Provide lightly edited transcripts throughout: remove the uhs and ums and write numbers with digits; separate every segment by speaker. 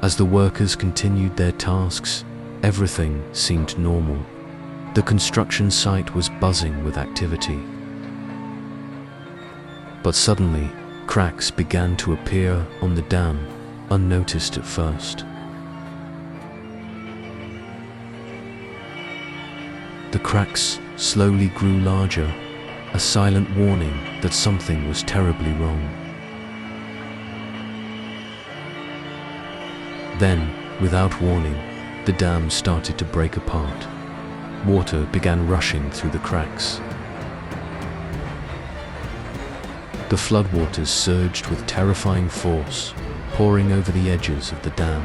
Speaker 1: As the workers continued their tasks, everything seemed normal. The construction site was buzzing with activity. But suddenly, cracks began to appear on the dam, unnoticed at first. The cracks slowly grew larger, a silent warning that something was terribly wrong. Then, without warning, the dam started to break apart. Water began rushing through the cracks. The floodwaters surged with terrifying force, pouring over the edges of the dam.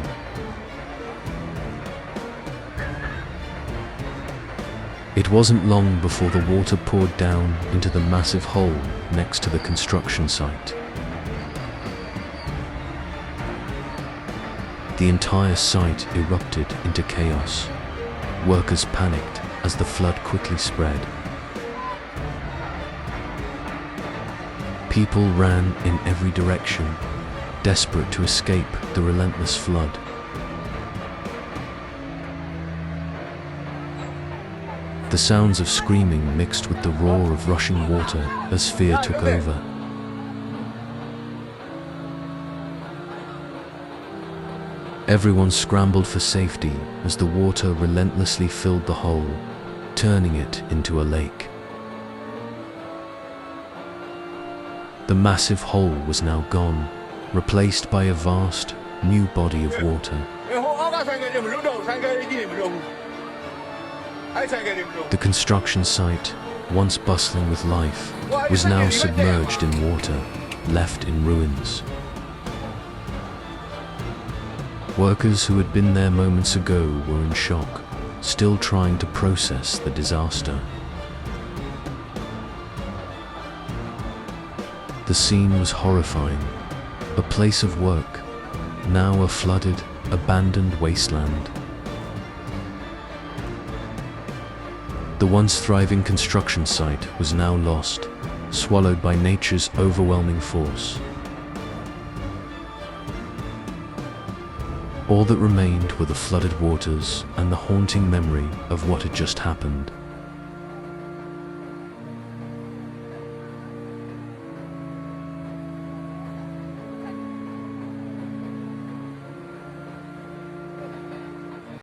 Speaker 1: It wasn't long before the water poured down into the massive hole next to the construction site. The entire site erupted into chaos. Workers panicked as the flood quickly spread. People ran in every direction, desperate to escape the relentless flood. The sounds of screaming mixed with the roar of rushing water as fear took over. Everyone scrambled for safety as the water relentlessly filled the hole, turning it into a lake. The massive hole was now gone, replaced by a vast, new body of water. The construction site, once bustling with life, was now submerged in water, left in ruins. Workers who had been there moments ago were in shock, still trying to process the disaster. The scene was horrifying. A place of work, now a flooded, abandoned wasteland. The once thriving construction site was now lost, swallowed by nature's overwhelming force. All that remained were the flooded waters and the haunting memory of what had just happened.